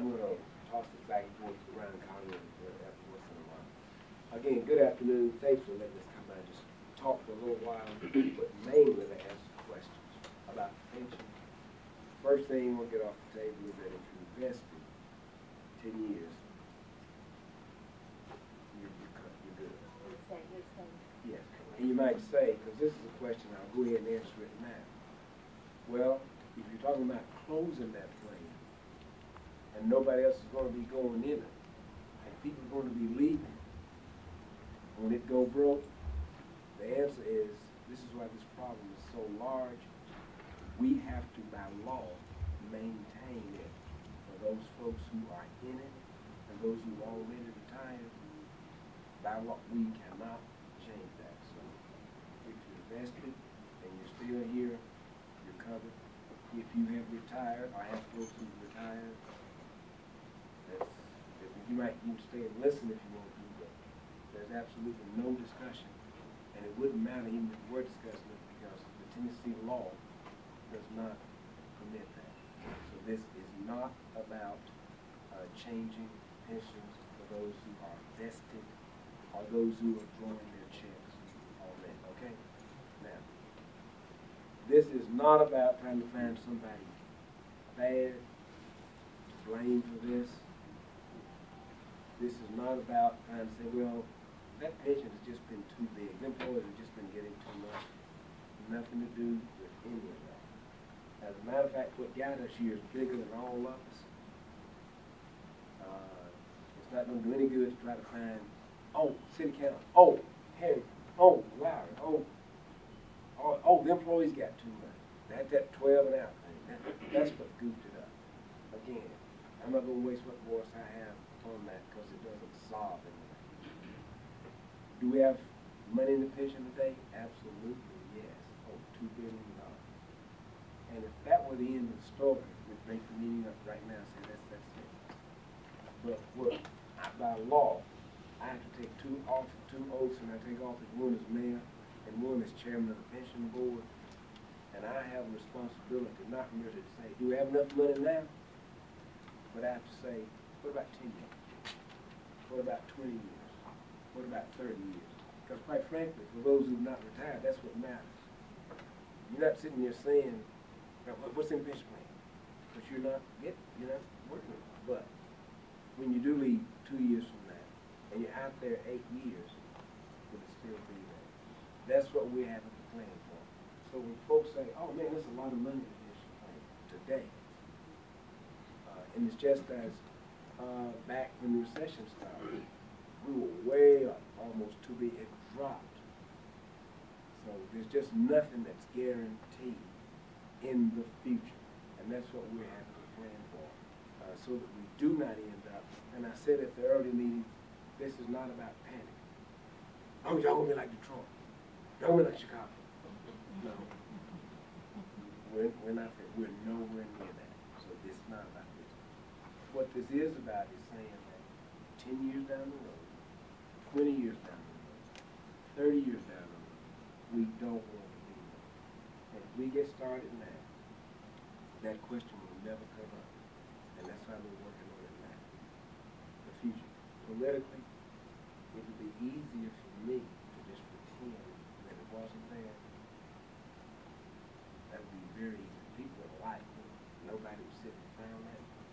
I'm going to toss it back and forth around Congress every once in a while. Again, good afternoon. Thanks for letting us come by and just talk for a little while, but mainly to ask questions about pension. First thing we'll get off the table is that if you invested 10 years, you're good. Yes. And you might say, because this is a question, I'll go ahead and answer it now. Well, if you're talking about closing that plan, and nobody else is going to be going in it, and people are going to be leaving, when it go broke, the answer is, this is why this problem is so large. We have to, by law, maintain it for those folks who are in it and those who are already retired. By law, we cannot change that. So if you invested and you're still here, you're covered. If you have retired or have folks who retired, you might even stay and listen if you want to, but there's absolutely no discussion. And it wouldn't matter even if we were discussing it because the Tennessee law does not permit that. So this is not about changing pensions for those who are vested or those who are drawing their checks already, okay? Now, this is not about trying to find somebody bad to blame for this. This is not about trying to say, well, that pension has just been too big. The employees have just been getting too much. Nothing to do with any of that. As a matter of fact, what got us here is bigger than all of us. It's not going to do any good to try to find, oh, city council, oh, Harry, oh, Larry, oh, the employees got too much. That 12 and out thing, that's what goofed it up. Again, I'm not going to waste what voice I have on that because it doesn't solve anything. Do we have money in the pension today? Absolutely, yes. Oh, $2 billion. And if that were the end of the story, we'd break the meeting up right now and say that's it. But what, by law, I have to take two oaths, and I take office, one as mayor and one as chairman of the pension board. And I have a responsibility not merely to say, do we have enough money now? But I have to say, what about 10 years? What about 20 years? What about 30 years? Because quite frankly, for those who have not retired, that's what matters. You're not sitting there saying, what's in the pension plan? Because you're not working. But when you do leave 2 years from now, and you're out there 8 years, will it still be there? That's what we have to plan for. So when folks say, oh man, there's a lot of money in the pension plan today, and it's just as back when the recession started, we were way up, almost too big. It dropped. So there's just nothing that's guaranteed in the future, and that's what we're having to plan for, so that we do not end up. And I said at the early meeting, this is not about panic. Oh, y'all gonna be like Detroit. Y'all gonna be like Chicago. No, we're not there. We're nowhere near that. So this is not about this. What this is about is saying that 10 years down the road, 20 years down the road, 30 years down the road, we don't want to be there. And if we get started now, that question will never come up. And that's why we're working on it now. The future. Politically, it would be easier for me to just pretend that it wasn't there. That would be very easy. People would like me. Nobody would sit and frown at me.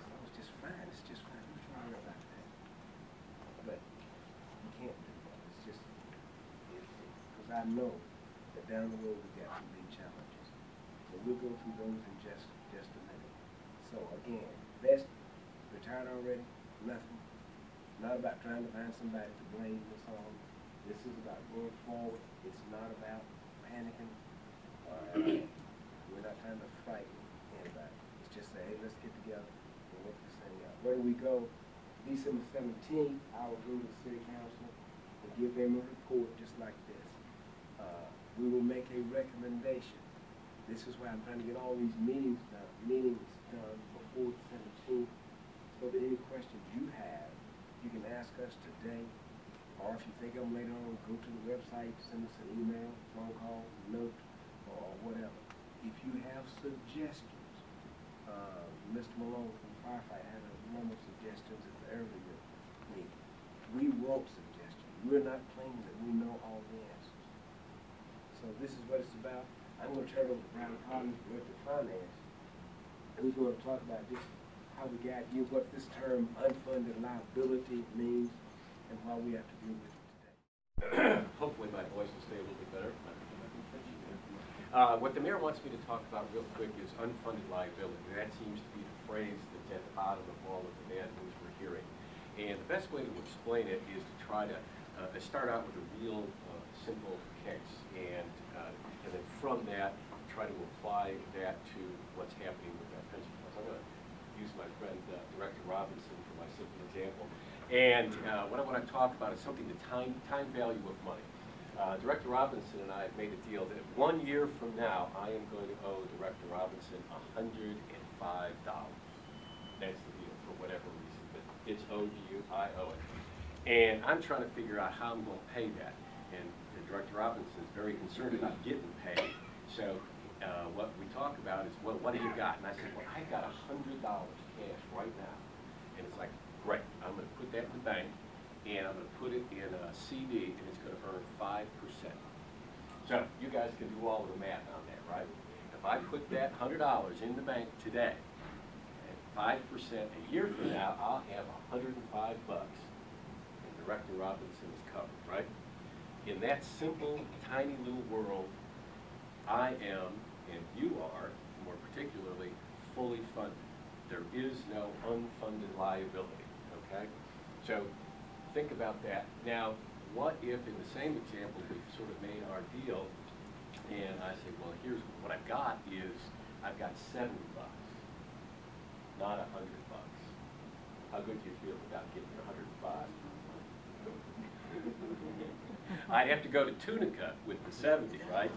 So it's just fine. It's just fine. Who's trying to worry about that? But you can't do that. It's just, because I know that down the road we've got some big challenges. So we'll go through those in just a minute. So again, best retired already, nothing. Not about trying to find somebody to blame this on. This is about going forward. It's not about panicking. We're not trying to frighten anybody. It's just say, hey, let's get together and work this thing out. Where do we go? December 17th, I will go to the city council and give them a report just like this. We will make a recommendation. This is why I'm trying to get all these meetings done before the 17th, so that any questions you have, you can ask us today, or if you think of them later on, go to the website, send us an email, phone call, note, or whatever. If you have suggestions, Mr. Malone from firefighter had a number of suggestions at the earlier meeting. We want suggestions. We're not claiming that we know all the answers. So this is what it's about. I'm going to turn it over to Brian Collins, Director of Finance, who's going to talk about this, how we got here, what this term unfunded liability means, and why we have to deal with it today. Hopefully my voice will stay a little bit better. What the mayor wants me to talk about real quick is unfunded liability. That seems to be the phrase that's at the bottom of all of the bad news we're hearing. And the best way to explain it is to try to start out with a real simple case, and then from that try to apply that to what's happening with our pension funds. I'm going to use my friend Director Robinson for my simple example. And what I want to talk about is something, the time value of money. Director Robinson and I have made a deal that 1 year from now, I am going to owe Director Robinson $105. That's the deal, for whatever reason. But it's owed to you, I owe it. And I'm trying to figure out how I'm going to pay that. And Director Robinson is very concerned about getting paid. So what we talk about is, well, what have you got? And I said, well, I got $100 cash right now. And it's like, great, I'm going to put that in the bank, and I'm going to put it in a CD, and it's going to earn 5%. So you guys can do all of the math on that, right? If I put that $100 in the bank today, at 5%, a year from now, I'll have $105, and Director Robinson is covered, right? In that simple, tiny little world, I am, and you are, more particularly, fully funded. There is no unfunded liability, okay? So think about that. Now, what if in the same example we sort of made our deal, and I say, well, here's what I've got is, I've got $70, not $100. How good do you feel about getting your 105? I'd have to go to Tunica with the 70, right?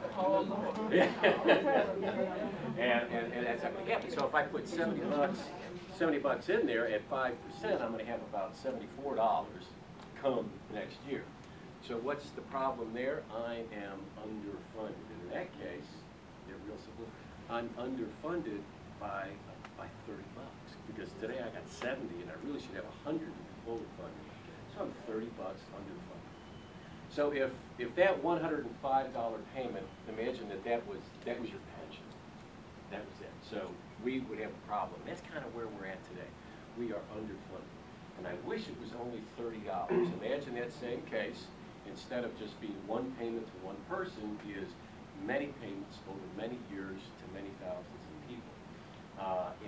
and that's not going to happen. So if I put $70 in there at 5%, I'm going to have about $74 come next year. So what's the problem there? I am underfunded. And in that case, they're real simple. I'm underfunded by 30 bucks, because today I got 70 and I really should have 100 to be fully funded. So I'm 30 bucks underfunded. So if that $105 payment, imagine that was your pension. That was it. So we would have a problem. That's kind of where we're at today. We are underfunded. And I wish it was only $30. Imagine that same case, instead of just being one payment to one person, is many payments over many years to many thousands of people.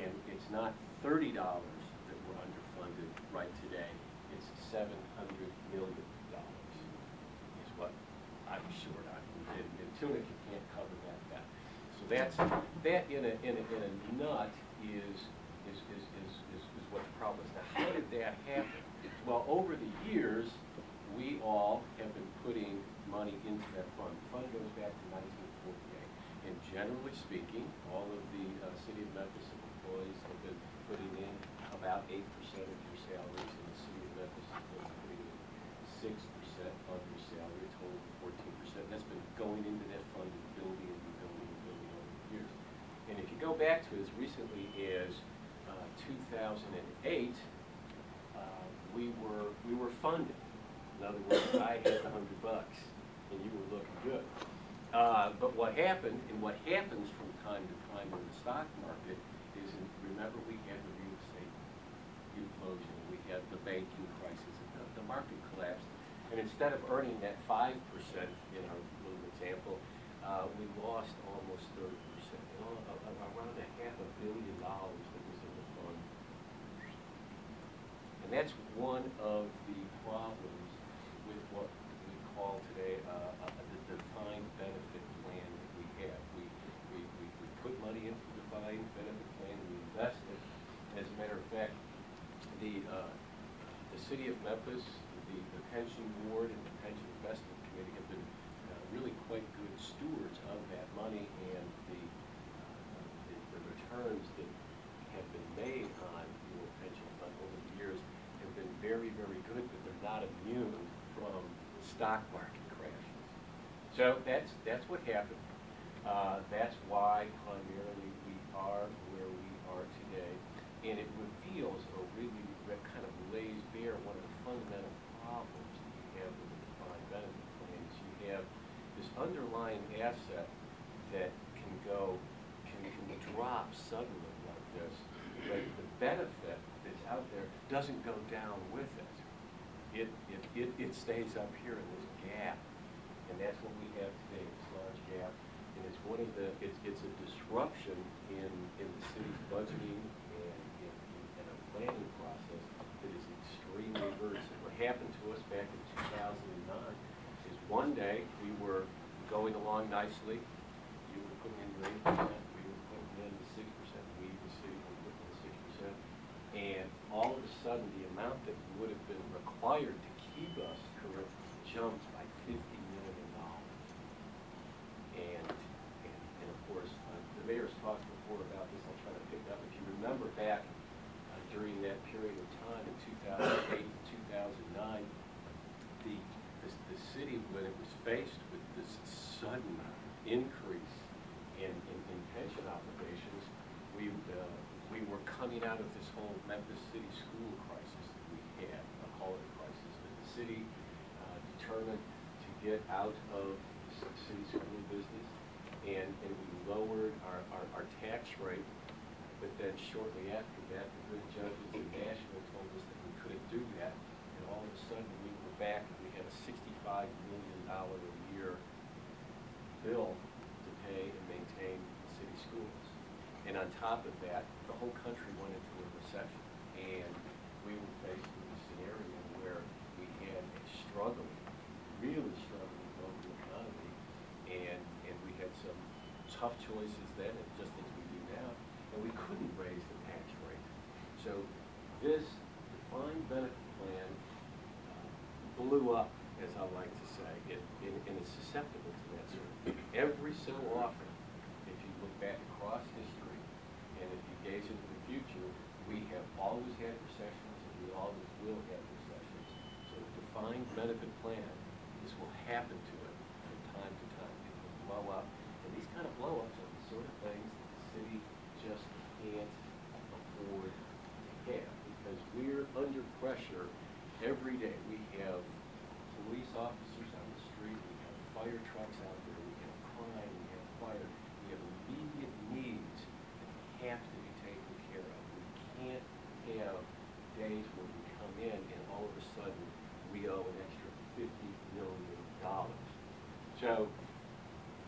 And it's not $30 that we're underfunded right today. It's $700 million. What I'm short on. In Tunica, you can't cover that. So that in a nut is what the problem is. Now, how did that happen? Well, over the years, we all have been putting money into that fund. The fund goes back to 1948. And generally speaking, all of the City of Memphis employees have been putting in about 8% of your salaries, and the City of Memphis has been putting in 6% of your salary, a total of 14%. That's been going into that fund and building over the years. And if you go back to as recently as 2008, we were funded. In other words, I had the $100 and you were looking good. But what happened, and what happens from time to time in the stock market, is, remember, we had the real estate implosion, we had the banking crisis, and the market collapsed. And instead of earning that 5% in our little example, we lost almost 30%. Around $500 million that was in the fund. And that's one of the problems with what we call today the defined benefit plan that we have. We put money into the defined benefit plan, and we invest it. As a matter of fact, the City of Memphis, the Pension Board and the Pension Investment Committee have been really quite good stewards of that money, and the returns that have been made on your pension fund over the years have been very, very good, but they're not immune from stock market crashes. So that's what happened. That's why primarily we are where we are today. and it reveals, or really kind of lays bare, one of the fundamental problems that you have with the defined benefit plan is you have this underlying asset that can drop suddenly like this, but the benefit that's out there doesn't go down with it. It stays up here in this gap, and that's what we have today, this large gap. And it's one of the, it's a disruption in the city's budgeting and a planning process that is extremely burdensome. What happened to us back in 2009 is one day we were going along nicely. You were putting in your 8%, we were putting in the 6%, we, the city, were putting in 6%. And all of a sudden, the amount that would have been required to keep us current jumped by $50 million. And of course, the mayor's talked before about this. I'll try to pick up. If you remember back during that period of time in 2008 and 2009, the city, when it was faced with this sudden increase in pension obligations, we were coming out of this whole Memphis City school crisis that we had, I'll call it a crisis, but the city determined to get out of the city school business, and we lowered our tax rate, but then shortly after that, the good judges in Nashville told us that we couldn't do that, and all of a sudden we were back and we had a $65 million a year bill to pay and maintain the city schools. And on top of that, the whole country went into a recession, and we were faced with a scenario where we had a really struggling local economy, and we had some tough choices then, and just as we do now, and we couldn't raise the tax rate. So this defined benefit plan blew up, as I like to say, and it's susceptible to that sort of thing. Every so often, if you look back across history, and if you gaze into the future, we have always had recessions, and we always will have recessions. So the defined benefit plan, this will happen to it from time to time. It will blow up, and these kind of blow-ups are the sort of things that the city just can't afford to have, because we're under pressure every day. We have police officers on the street, we have fire trucks out there, we have crime, we have fire, we have immediate needs that have to be taken care of. We can't have days where we come in and all of a sudden we owe an extra $50 million. So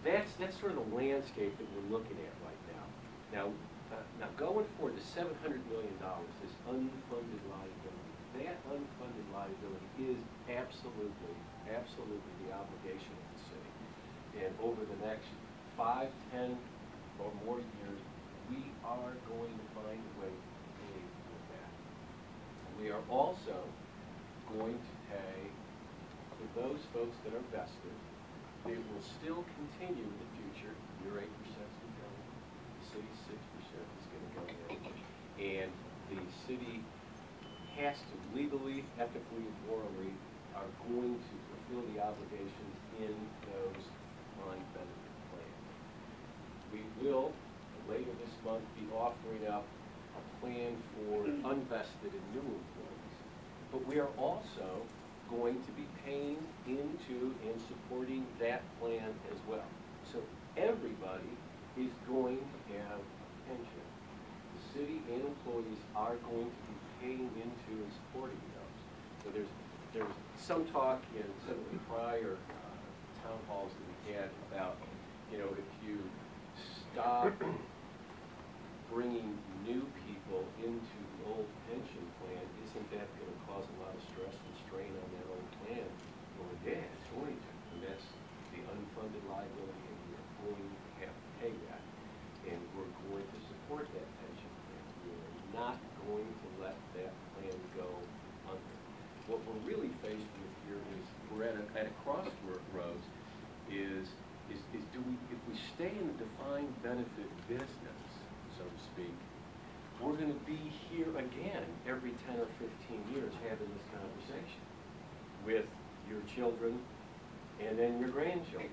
that's sort of the landscape that we're looking at right now. Now going for the $700 million, this unfunded liability, that unfunded liability is absolutely the obligation of the city. And over the next 5, 10, or more years, we are going to find a way to pay for that. And we are also going to pay for those folks that are vested. They will still continue in the future. Your 8% is going, the city's 6% is going to go in, and the city has to legally, ethically, and morally are going to fulfill the obligations in those defined benefit plans. We will, later this month, be offering up a plan for unvested and new employees. But we are also going to be paying into and supporting that plan as well. So everybody is going to have a pension. The city and employees are going to be paying into and supporting those. So there's some talk in some of the prior town halls that we had about, if you stop bringing new people into the old pension plan, isn't that going to cause a lot of stress and strain on that old plan? Well, yeah, it's going to, and that's the unfunded liability, and we're going to have to pay that, and we're going to support that pension plan. We're not going to let that plan go under. What we're really faced with here is we're at a crossroads. Is if we stay in the defined benefit business, so to speak, we're going to be here again every 10 or 15 years having this conversation with your children and then your grandchildren.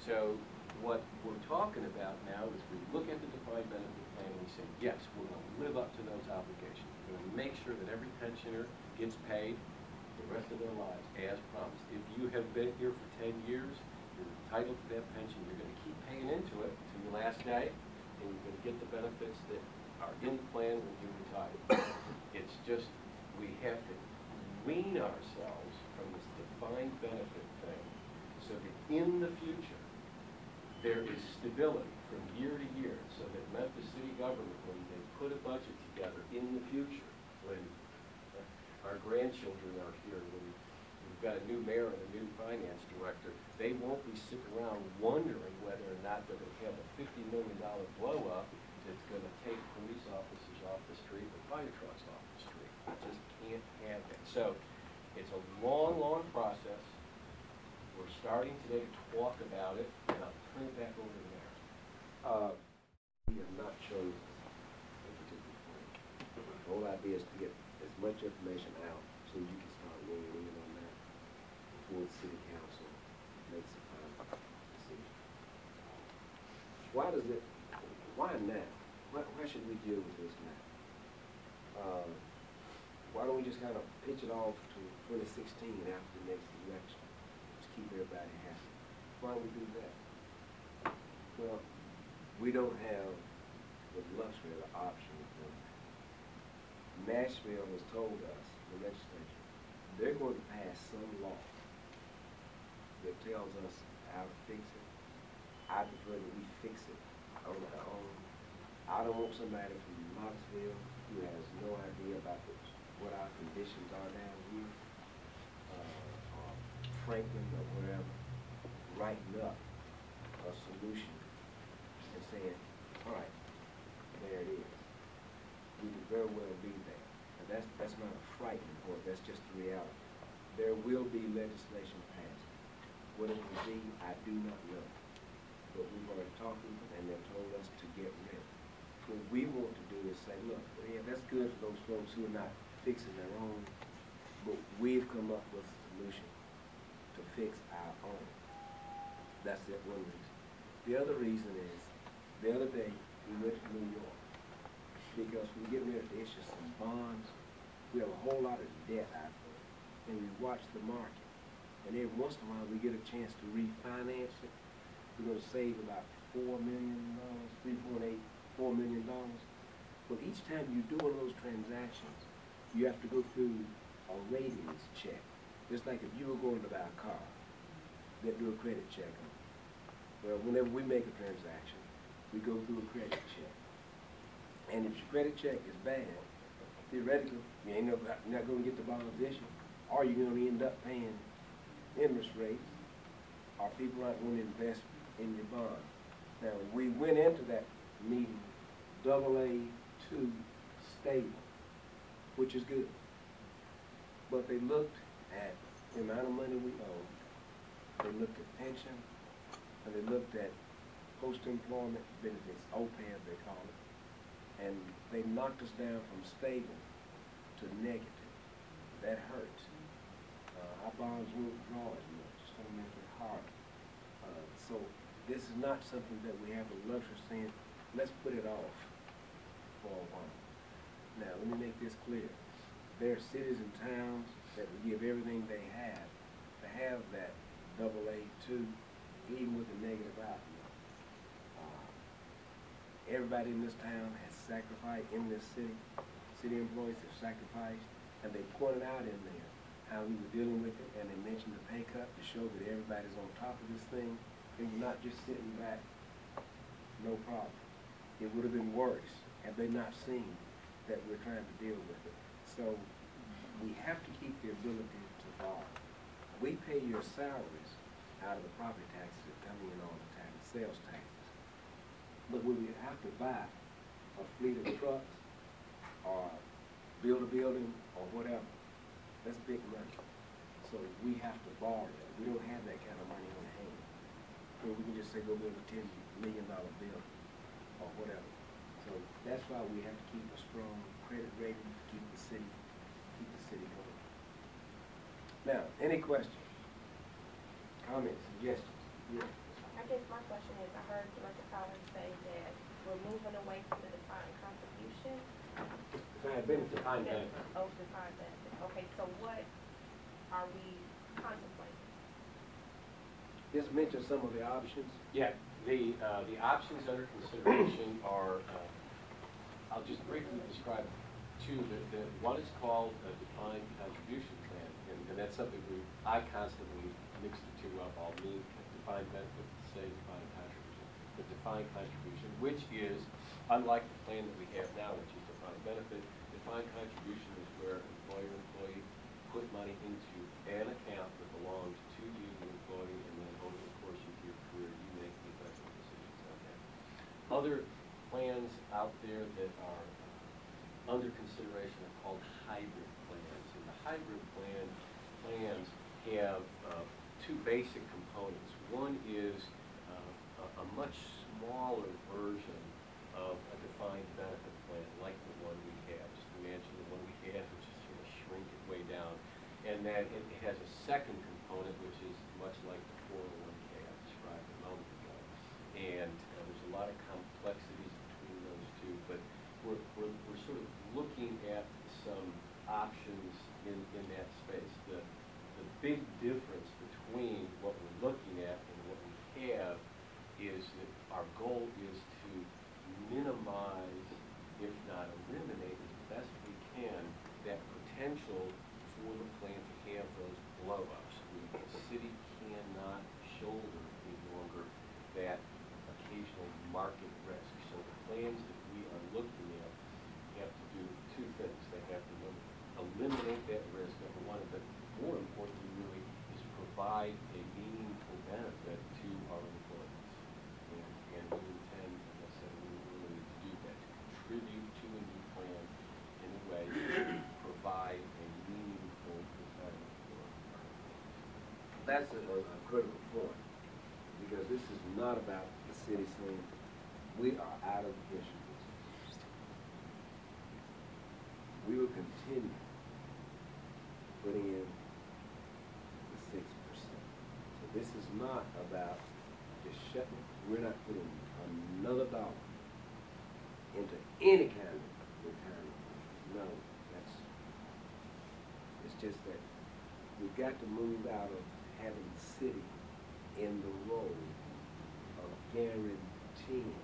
So what we're talking about now is we look at the defined benefit plan and we say, yes, we're going to live up to those obligations. We're going to make sure that every pensioner gets paid the rest of their lives as promised. If you have been here for 10 years, you're entitled to that pension. You're going to keep paying into it to your last day, and you're going to get the benefits that are in the plan when you retire. It's just, we have to wean ourselves from this defined benefit thing so that in the future, there is stability from year to year, so that Memphis city government, when they put a budget together in the future, when our grandchildren are here, when we've got a new mayor and a new finance director, they won't be sitting around wondering whether or not they're going to have a $50 million blow up that's going to take police officers off the street and fire trucks off the street. We just can't have that. So it's a long, long process. We're starting today to talk about it, and I'll turn it back over to the mayor. We have not chosen a particular plan. The whole idea is to get as much information out so you can start weighing in on that before the city council makes a final decision. Why now? Why should we deal with this now? Why don't we just kind of pitch it off to 2016 after the next election? Keep everybody happy. Why don't we do that? Well, we don't have the luxury of the option of doing that. Nashville has told us, the legislature, they're going to pass some law that tells us how to fix it. I prefer that we fix it on our own. I don't want somebody from Knoxville who has no idea about what our conditions are down here. Franklin or wherever, writing up a solution and saying, all right, there it is. We could very well be there. And that's not a frightening point, that's just the reality. There will be legislation passed. What it will be, I do not know. But we've already talked to them and they've told us to get ready. What we want to do is say, look, yeah, that's good for those folks who are not fixing their own, but we've come up with a solution to fix our own. That's that one reason. The other reason is, the other day, we went to New York because we're getting ready to issue some bonds. We have a whole lot of debt out there, and we watch the market. And every once in a while, we get a chance to refinance it. We're going to save about $4 million, $3.84 million. But each time you do one of those transactions, you have to go through a ratings check. It's like if you were going to buy a car, they'd do a credit check on it. Well, whenever we make a transaction, we go through a credit check. And if your credit check is bad, theoretically, you ain't not going to get the bonds issued, or you're going to end up paying interest rates, or people aren't going to invest in your bond. Now, we went into that meeting AA2 stable, which is good. But they looked at the amount of money we owe, they looked at pension, and they looked at post-employment benefits, OPEB they call it, and they knocked us down from stable to negative. That hurts. Our bonds won't draw as much, it's going to make it hard. So this is not something that we have the luxury of saying, let's put it off for a while. Now, let me make this clear. There are cities and towns that will give everything they have to have that AA2, even with a negative outlook. Everybody in this town has sacrificed in this city. City employees have sacrificed, and they pointed out in there how we were dealing with it, and they mentioned the pay cut to show that everybody's on top of this thing. They were not just sitting back, no problem. It would have been worse had they not seen that we're trying to deal with it. So we have to keep the ability to borrow. We pay your salaries out of the property taxes that come in all the time, sales taxes. But when we have to buy a fleet of trucks or build a building or whatever, that's big money. So we have to borrow that. We don't have that kind of money on hand. So we can just say go build a $10 million building or whatever. So that's why we have to keep a strong credit rating to keep the city going. Now, any questions, comments, suggestions? Yeah. I guess my question is, I heard Director Collins say that we're moving away from the defined contribution. Defined benefit. Defined benefit. Oh, defined benefit. Okay, so what are we contemplating? Just mention some of the options. Yeah, the options under consideration are, I'll just briefly describe two. The one is called a defined contribution plan, and that's something I constantly mix the two up. I'll mean defined benefit, say defined contribution. The defined contribution, which is, unlike the plan that we have now, which is defined benefit, defined contribution is where employer-employee put money into an account that belongs to you, the employee, and then over the course of your career, you make the investment decisions on that. Other plans out there that are under consideration are called hybrid plans, and the hybrid plans have two basic components. One is a much smaller version of a defined benefit plan, like the one we have. Just imagine the one we have, which is sort of shrink it way down. And then it has a second component, which is much like the 401k I described a moment ago. And there's a lot of complexities between those two, but we're sort of looking at some options in that space. The big difference between what we're looking at and what we have is that our goal is to minimize, if not eliminate as best we can, that potential for the plan to have those blow-ups. The city cannot shoulder any longer that occasional market risk. So the plans that we are looking at have to do two things. They have to eliminate that risk, number one, but more importantly really is provide a meaningful benefit to our employees. And we intend, as I said, we were willing to do that, to contribute to a new plan in a way to provide a meaningful retirement for our employees. That's a critical point, because this is not about the city saying, we are out of the pension business. We will continue putting in the 6%. So this is not about just shutting. We're not putting another dollar into any kind of retirement. No, it's just that we've got to move out of having the city in the role of guaranteeing.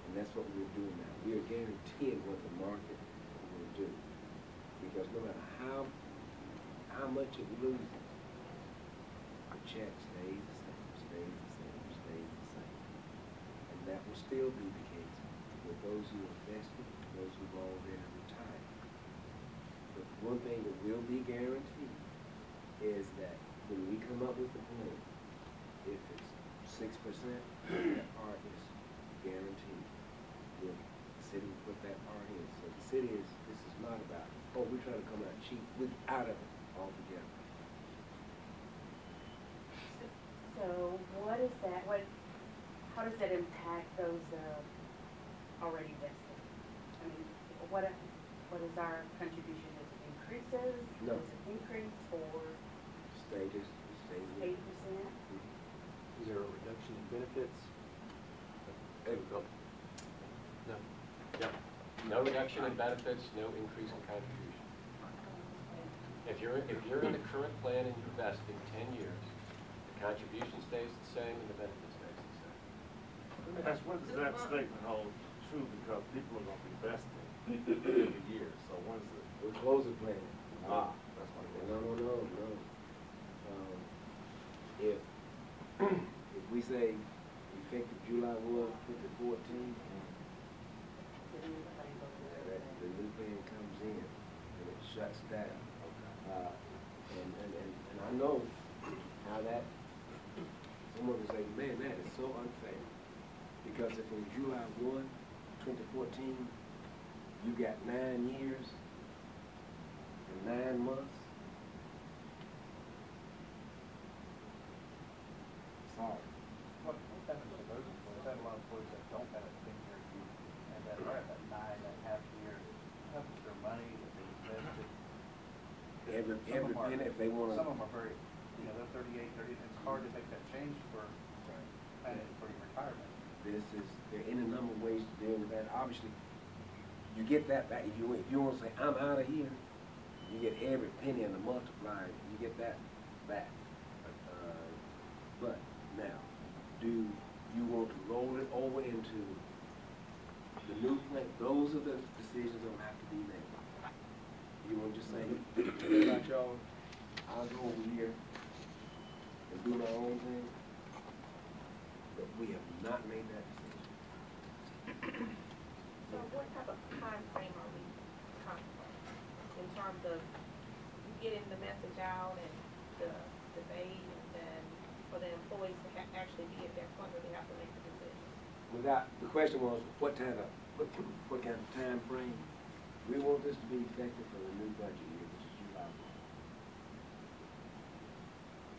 And that's what we're doing now. We are guaranteeing what the market will do. Because no matter how much it loses, the check stays the same, stays the same, stays the same. And that will still be the case with those who are vested, those who've already retired. But one thing that will be guaranteed is that when we come up with the plan, if it's 6%, that part is guaranteed. The city will put that part in. So the city is, this is not about, oh, we're trying to come out cheap. We're out of it altogether. So what is that, how does that impact those already vested? I mean, what is our contribution? Is it increases? No. Does it increase or? Stages, 8%? Is there a reduction in benefits? There we go. No. Yep. No reduction in benefits, no increase in contribution. If you're in the current plan and you're vested 10 years, the contribution stays the same and the benefit stays the same. That's when does that statement hold true, because people are gonna be vested every year, so when's the? We're closing plan. That's what it is. No. If we say effective July 1, 2014, the new plan comes in and it shuts down. And I know how that, someone will say, man, that is so unfair. Because if on July 1, 2014, you got 9 years and 9 months, sorry. What happens to those employees? We've had a lot of employees that don't have a 10-year view, and that are at that 9.5 years. What happens to their money that they invested? Every penny, if they want to. Some of them are very, they're 38, 30, and hard to make that change for, for your retirement. There are any number of ways to deal with that. Obviously, you get that back. If you want to say, I'm out of here, you get every penny and the multiplier, you get that back. But now, do you want to roll it over into the new plan? Those are the decisions that will have to be made. You want to just say, hey, about y'all, I'll go over here and do my own thing? But we have not made that decision. So what type of time frame are we contemplating in terms of getting the message out and the debate, and then for the employees to actually be at that point where they have to make the decision? The question was, what kind of time frame? We want this to be effective for the new budget year, which is July 1.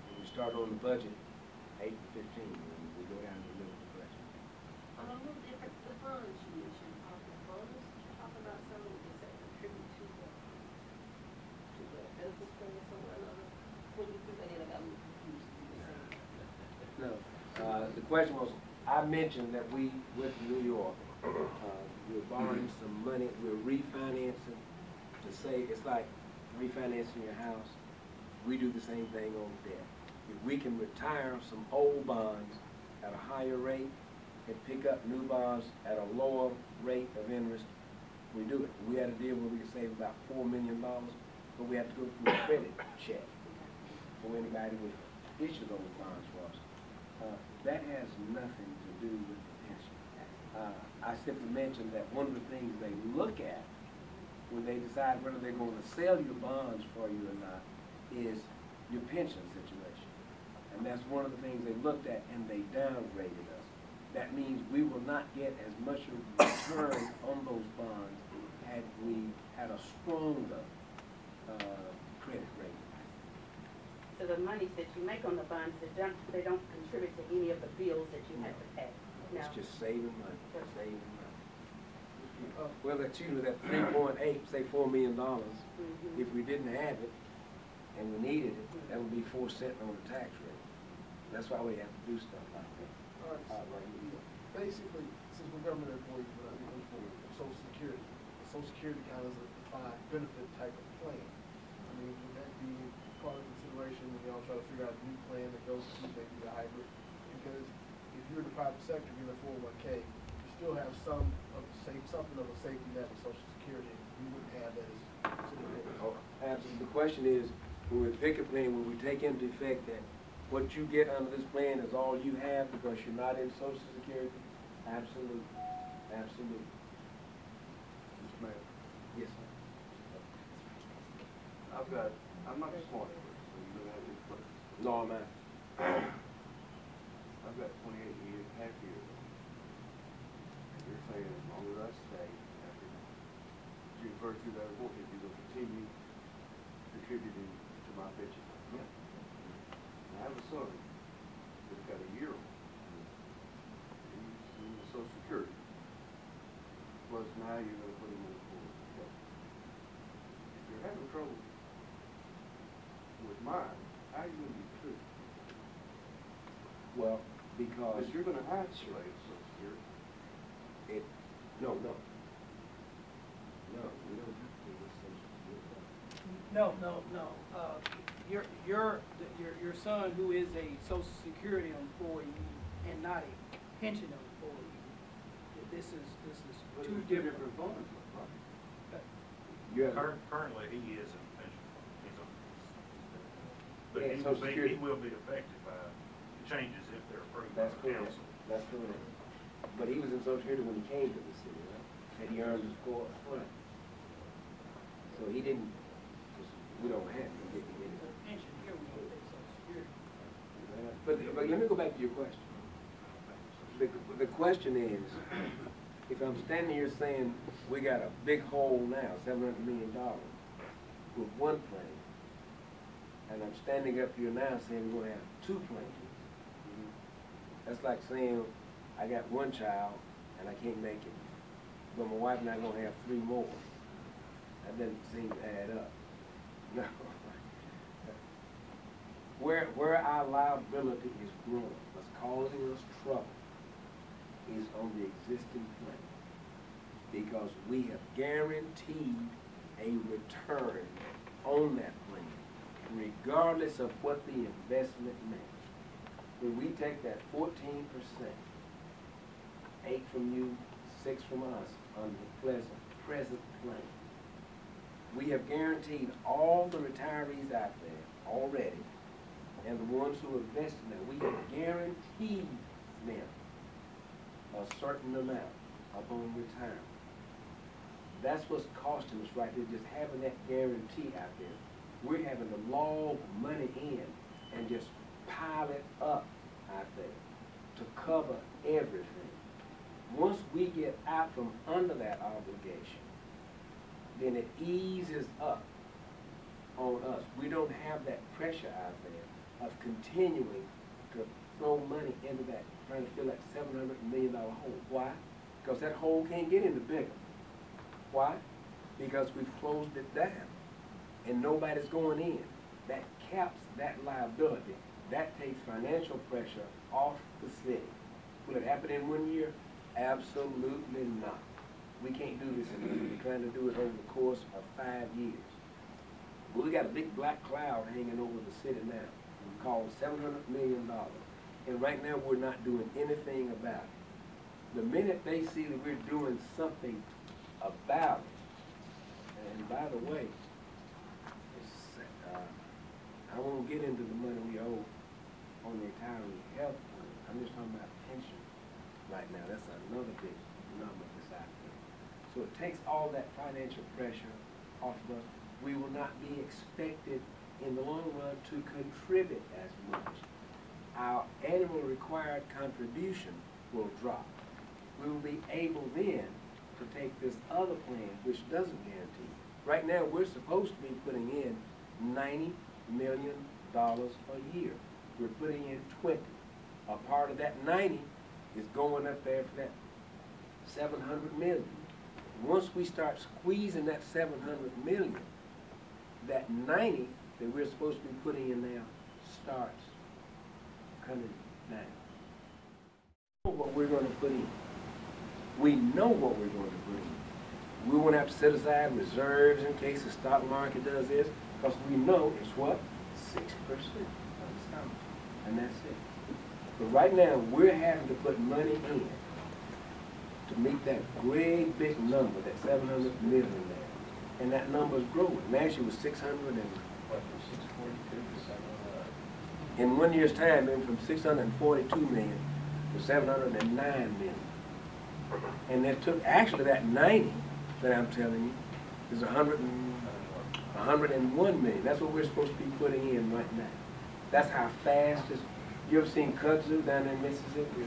When we start on the budget, 8 to 15, and we go down to the middle of the budget. A little different, the funds you mentioned, are the bonus, talk about some of the that contribute to the benefits plan somewhere or another. When you put that in, I got a little confused. No, the question was, I mentioned that we went to New York, we're borrowing some money, we're refinancing to say, it's like refinancing your house. We do the same thing on debt. If we can retire some old bonds at a higher rate and pick up new bonds at a lower rate of interest, we do it. We had a deal where we could save about $4 million, but we have to go through a credit check for anybody would issue those bonds for us. That has nothing to do with the pension. I simply mentioned that one of the things they look at when they decide whether they're going to sell your bonds for you or not is your pension situation. And that's one of the things they looked at, and they downgraded us. That means we will not get as much of a return on those bonds had we had a stronger credit rating. So the monies that you make on the bonds, they don't contribute to any of the bills that you have to pay? No. It's just saving money, saving money. Well, that's usually that 3.8, say $4 million. If we didn't have it and we needed it, that would be 4 cents on the tax rate. That's why we have to do stuff like that. All right. Basically, since we're government employees, we're not looking for Social Security. Social Security kind of is a defined benefit type of plan. I mean, would that be part of consideration when y'all try to figure out a new plan that goes to maybe the hybrid? Because if you're in the private sector, you're in a 401k, you still have something of a safety net with Social Security. You wouldn't have that as consideration. Oh, absolutely. The question is, when we pick a plan, will we take into effect that what you get under this plan is all you have because you're not in Social Security? Absolutely. Absolutely. Mr. Mayor, Yes, sir. I'm not a smart person, so you're gonna have to explain. No, I'm not. I've got 28 years, half years. And you're saying as long as I stay after June 1st, 2014, you're gonna continue contributing to my pension. Yeah. I have a son that's got a year on. He's in the Social Security. Plus now you're gonna put him on the board. If you're having trouble with mine, how are you gonna be true? Well, because But you're gonna have to stay in Social Security. no, we don't have to do this Social Security. No. Your son, who is a Social Security employee and not a pension employee, this is two different. bonds, Yeah. Currently, he is in pension fund. He's on. But Yeah, Social Security. he will be affected by the changes if they're approved by That's the correct. council. That's correct. But he was in Social Security when he came to the city, right? And he earned his score. Right. So he didn't, we don't have to get him It's a pension here, we don't pay Social Security. But let me go back to your question. The question is, if I'm standing here saying we got a big hole now, $700 million, with one plan, and I'm standing up here now saying we're gonna have 2 plans, that's like saying I got 1 child and I can't make it, but my wife and I gonna have 3 more. That doesn't seem to add up. No. where our liability is growing, what's causing us trouble, is on the existing plan. Because we have guaranteed a return on that plan, regardless of what the investment makes. When we take that 14%, 8 from you, 6 from us, on the present plan, we have guaranteed all the retirees out there already, and the ones who are invested now, we have guaranteed them a certain amount upon retirement. That's what's costing us right there, just having that guarantee out there. We're having to log money in and just pile it up out there to cover everything. Once we get out from under that obligation, then it eases up on us. We don't have that pressure out there of continuing to throw money into that, trying to fill that $700 million hole. Why? Because that hole can't get any bigger. Why? Because we've closed it down and nobody's going in. That caps that liability. That takes financial pressure off the city. Will it happen in 1 year? Absolutely not. We can't do this in 1 year. We're trying to do it over the course of 5 years. Well, we got a big black cloud hanging over the city now called $700 million. And right now we're not doing anything about it. The minute they see that we're doing something about it, and by the way, I won't get into the money we owe on the retiree health fund. I'm just talking about pension right now. That's another big number that's out there. So it takes all that financial pressure off of us. We will not be expected in the long run to contribute as much. Our annual required contribution will drop. We will be able then to take this other plan, which doesn't guarantee. Right now, we're supposed to be putting in $90 million a year. We're putting in 20. A part of that 90 is going up there for that 700 million. Once we start squeezing that 700 million, that 90 that we're supposed to be putting in now starts coming down. We know what we're going to put in. We know what we're going to put in. We won't have to set aside reserves in case the stock market does this, because we know it's what? 6% of the stock. And that's it. But right now, we're having to put money in to meet that great big number, that 700 million there. And that number's growing. Last year was 642. In 1 year's time, it went from 642 million to 709 million. And it took, actually that 90 that I'm telling you is 101 million. That's what we're supposed to be putting in right now. That's how fast it's. You ever seen kudzu down there in Mississippi?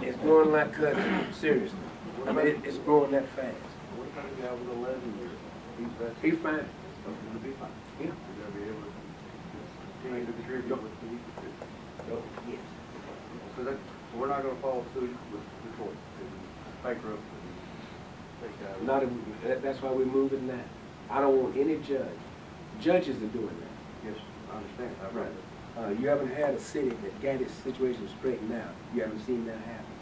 It's growing like kudzu, seriously. I mean, it's growing that fast. What about the guy with 11 years? He's fine. He'll be fine. Yeah. He's going to be able to continue to contribute what he contributes. Yes. So we're not going to follow suit with Detroit. Bankrupt. Not if, that's why we're moving that. I don't want any judge. Judges are doing that. Yes, I understand. I've read it. You haven't had a city that got its situation straightened out. You haven't seen that happen.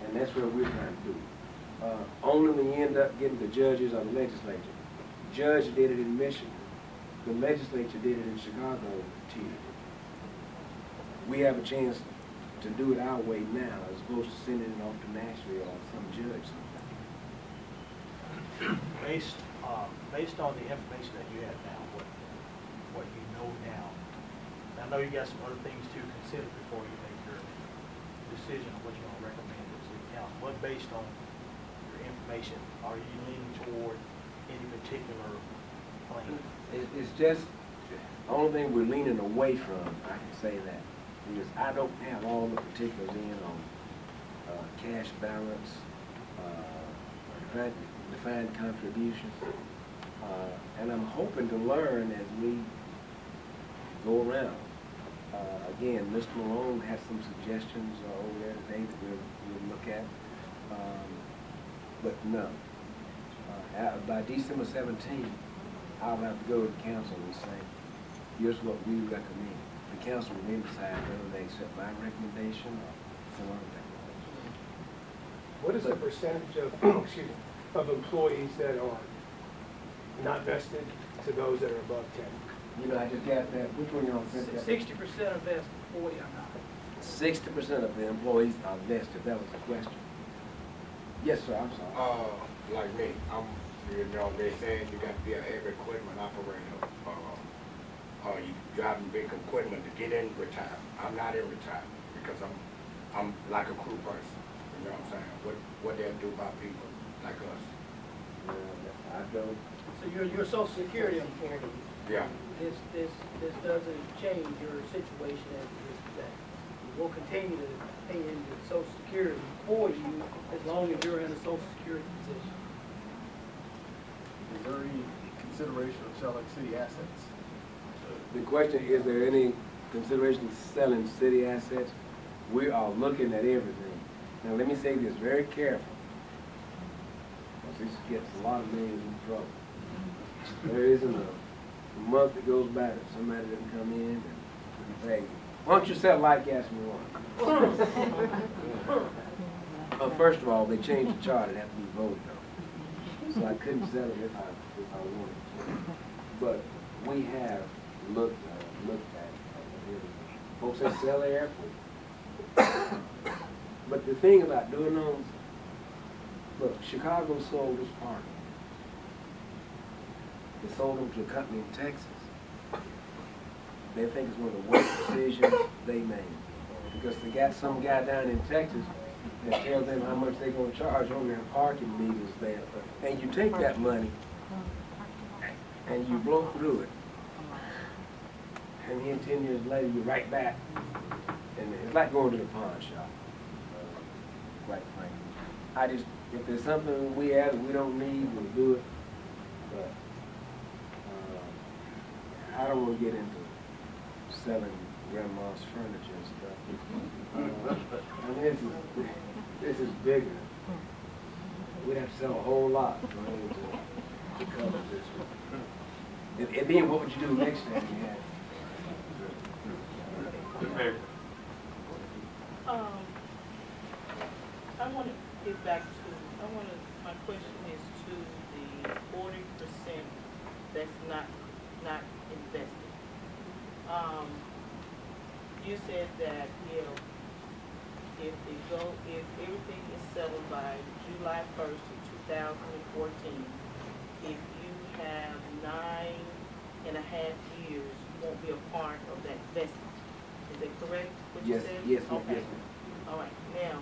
And that's what we're trying to do. Only when you end up getting the judges or the legislature. Judge did it in Michigan. The legislature did it in Chicago. We have a chance to do it our way now as opposed to sending it off to Nashville or some judge sometime. Based on the information that you have now, what you know now, and I know you got some other things to consider before you make your decision on what you're going to recommend to the city council, but based on your information, are you leaning toward any particular plan? It's just the only thing we're leaning away from, I can say that, because I don't have all the particulars in on cash balance, defined contributions, and I'm hoping to learn as we go around. Again, Mr. Malone has some suggestions over there today that we'll look at, but no. By December 17th, I'll have to go to the council and say, here's what we recommend. The council will then decide whether they accept my recommendation or some other recommendation. What is the percentage of, excuse me, of employees that are not vested to those that are above 10? You know, I just got that, which one y'all said that? 60% are vested, 40 are not. 60% of the employees are vested, that was the question. Yes, sir, I'm sorry. Like me, you know, they saying you got to be a heavy equipment operator. You driving big equipment to get in retirement. I'm not in retirement because I'm like a crew person. You know what I'm saying? What they'll do about people like us. I don't. So you're a Social Security employee. Yeah. This doesn't change your situation as that. We'll continue to pay into Social Security for you as long as you're in a Social Security position. Is there any consideration of selling city assets? The question, is there any consideration of selling city assets? We are looking at everything. Now, let me say this very carefully, because this gets a lot of names in trouble. There isn't a month that goes by that somebody doesn't come in and say, why don't you sell light gas and water? First of all, they changed the chart, it had to be voted on. So I couldn't sell it if I wanted to. But we have looked at everything. Folks that sell the airport. But the thing about doing those, look, Chicago sold this park. They sold them to a company in Texas. They think it's one of the worst decisions they made. Because they got some guy down in Texas that tells them how much they're going to charge on their parking meters there. And you take that money and you blow through it. And then 10 years later, you're right back. And it's like going to the pawn shop, quite frankly. If there's something we add and we don't need, we'll do it. But I don't want to get into selling grandma's furniture and stuff. And this is bigger. We'd have to sell a whole lot to cover this one. And then what would you do next time you had? I want to get back to, my question is to the 40% that's not invested. You said that if everything is settled by July 1st of 2014, if you have 9.5 years, you won't be a part of that vesting. Is that correct, what you said? Yes, okay. yes. All right, now,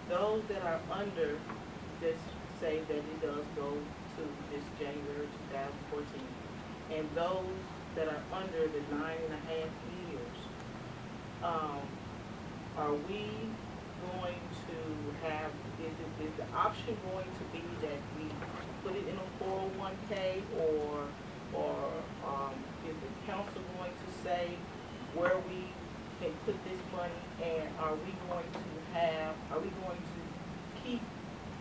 those that are under, just say that it does go to this January 2014, and those that are under the 9.5 years, are we going to have, is the option going to be that we put it in a 401k, or is the council going to say where we can put this money, and are we going to keep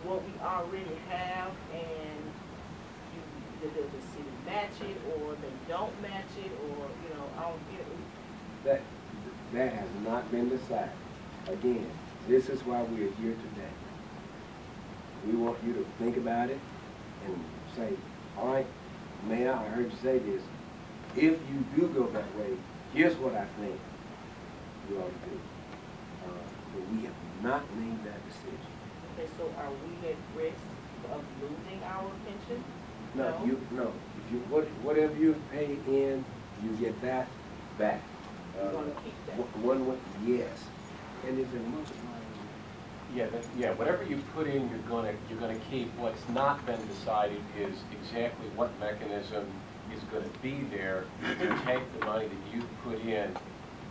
what we already have, and does the city match it, or they don't match it, or, I don't get it. That has not been decided. Again, this is why we are here today. We want you to think about it and say, all right, Mayor, I heard you say this. If you do go that way, here's what I think you ought to do. But we have not made that decision. Okay, so are we at risk of losing our pension? No. If you whatever you pay in, you get that back. You want to keep that? Yes. And if it multiplies. Yeah, whatever you put in, you're gonna keep. What's not been decided is exactly what mechanism is gonna be there to take the money that you put in,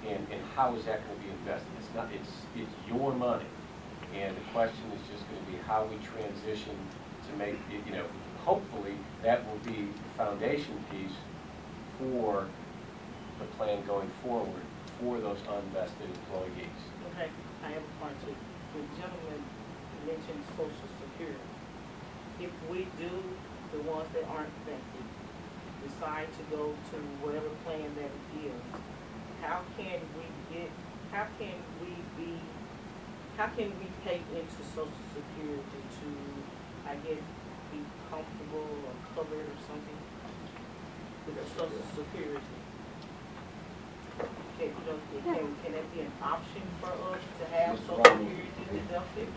and how is that gonna be invested? It's your money, and the question is just gonna be how we transition to make it, hopefully that will be the foundation piece for the plan going forward for those unvested employees. Okay, I have a part two. The gentleman mentioned Social Security. If we do the ones that aren't vested, decide to go to whatever plan that it is, how can we pay into Social Security to, I guess, be comfortable or covered or something with the Social Security? Can that be an option for us to have Social Security deducted?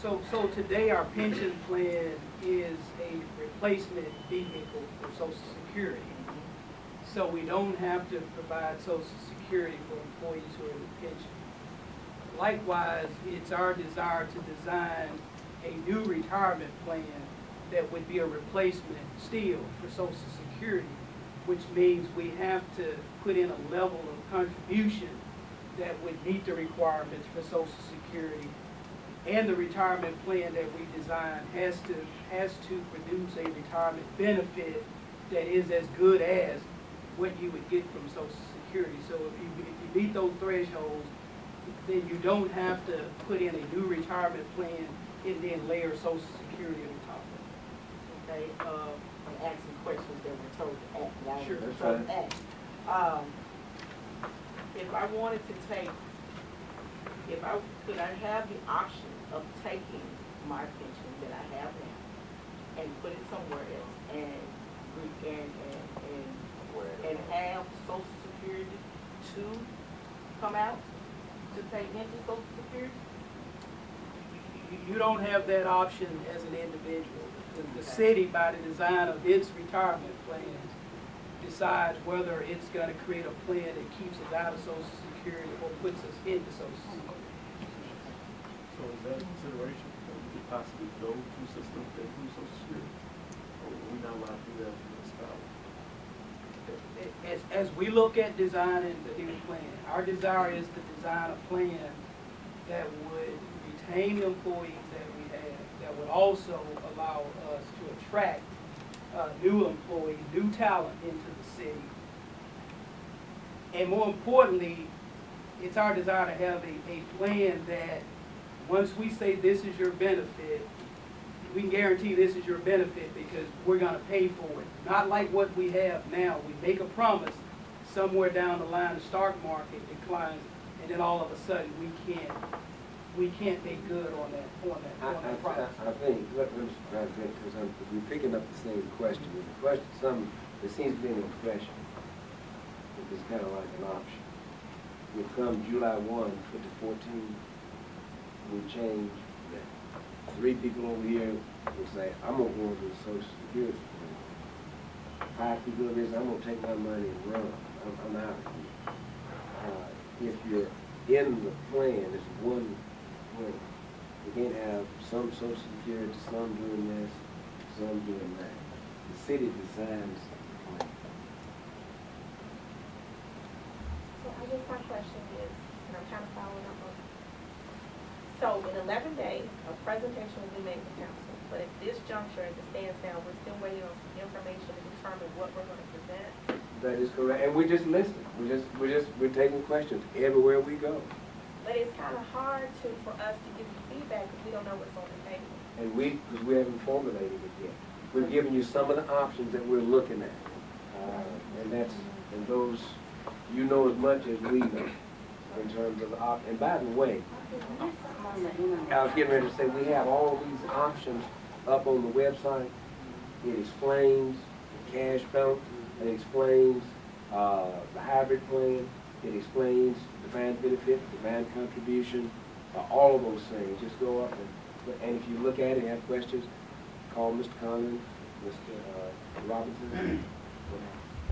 So today our pension plan is a replacement vehicle for Social Security. So we don't have to provide Social Security for employees who are in pension. Likewise, it's our desire to design a new retirement plan that would be a replacement still for Social Security, which means we have to put in a level of contribution that would meet the requirements for Social Security. And the retirement plan that we design has to produce a retirement benefit that is as good as what you would get from Social Security. So if you meet those thresholds, then you don't have to put in a new retirement plan and then layer Social Security on top of it. Okay, I'm asking questions that we're told to ask. Sure, that's told to fine. ask. If I wanted to take, could I have the option of taking my pension that I have now and put it somewhere else and have Social Security to come out to take into Social Security? You don't have that option as an individual. The city, by the design of its retirement plans, decides whether it's going to create a plan that keeps us out of Social Security or puts us into Social Security. So is that a consideration that we could possibly go to systems that include Social Security? Or are we not allowed to do that for this scholar? As we look at designing the new plan, our desire is to design a plan that would retain the employees that we have, that would also allow us to attract new employees, new talent into the city. And more importantly, it's our desire to have a plan that once we say this is your benefit, we can guarantee this is your benefit because we're going to pay for it. Not like what we have now. We make a promise, somewhere down the line the stock market declines, and then all of a sudden we can't make good on that promise. I think, let me try to think, because we're picking up the same question. There seems to be an impression that it's kind of like an option. We come July 1, 2014, we change that. 3 people over here will say, I'm going to go into the Social Security plan. 5 people over here say, I'm going to take my money and run. I'm out of here. If you're in the plan, it's one plan. You can't have some Social Security, some doing this, some doing that. The city designs the plan. So I guess my question is, and I'm kind of following up on, so in 11 days, a presentation will be made to council, but at this juncture, as it stands now, we're still waiting on information to determine what we're going to present. That is correct, and we're just listening. We're taking questions everywhere we go. But it's kind of hard for us to give you feedback because we don't know what's on the table. And because we haven't formulated it yet. We've given you some of the options that we're looking at. And those, you know as much as we know in terms of the options. And by the way, I was getting ready to say, we have all these options up on the website. It explains the cash balance. It explains the hybrid plan. It explains defined benefit, defined contribution, all of those things. Just go up and if you look at it and have questions, call Mr. Conlon, Mr. Robinson.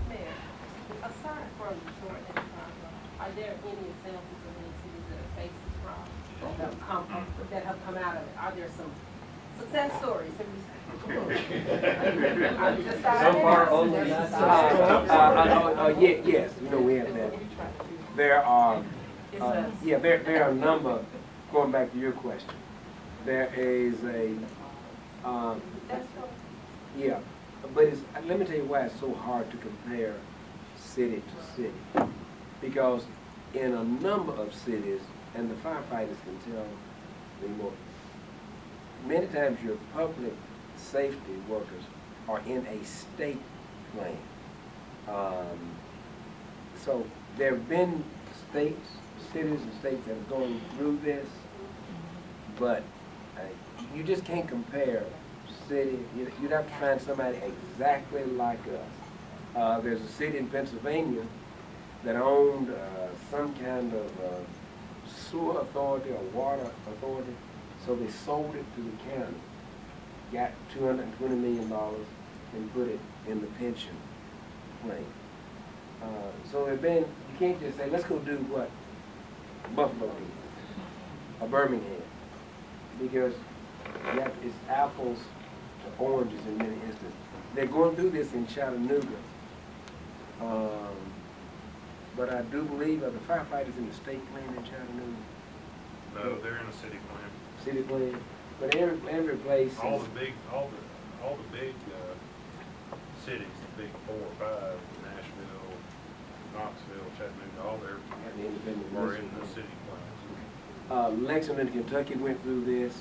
Mayor, aside from short and are there any examples of any cities that are facing this problem that have come out of it? Are there some success stories? So far, only yes, we have that. There are, there are a number, going back to your question, there is but let me tell you why it's so hard to compare city to city. Because in a number of cities, and the firefighters can tell me more, many times your public safety workers are in a state plan. So there have been states, cities and states that have gone through this, but you just can't compare city. You'd have to find somebody exactly like us. There's a city in Pennsylvania that owned some kind of sewer authority or water authority, so they sold it to the county, got $220 million and put it in the pension plan. So there's been, you can't just say, let's go do what Buffalo did, or Birmingham, because it's apples to oranges in many instances. They're going through this in Chattanooga, but I do believe the firefighters in the state plan in Chattanooga. No, they're in a city plan. City plan, but every place. All the big cities, the big 4 or 5, Nashville, Knoxville, Chattanooga, all their are in the city plans. Lexington, Kentucky went through this,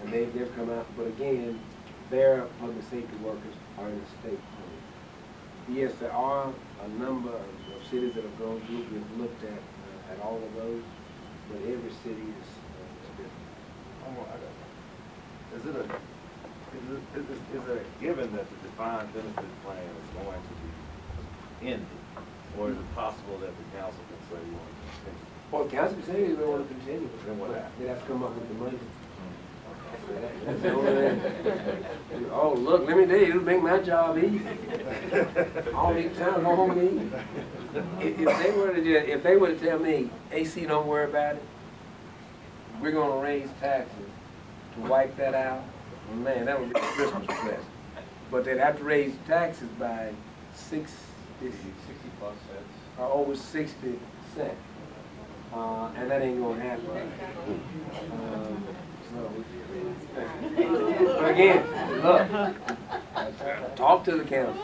and they've come out, but again, their public safety workers are in the state plan. Yes, there are a number of cities that have gone through. We've looked at all of those, but every city is different. Is it a given that the defined benefit plan is going to be ended, or is it possible that the council can say we want to continue? Well, the council can say they want to continue. Then what happens? They have to come up with the money. That's the only thing. Oh, look, let me tell you, it'll make my job easy. All these towns home me. If they were to tell me, AC, don't worry about it, we're going to raise taxes to wipe that out, man, that would be a Christmas present. But they'd have to raise taxes by 60 plus cents. Or over 60 cents. And that ain't going to happen. But again, look, talk to the council.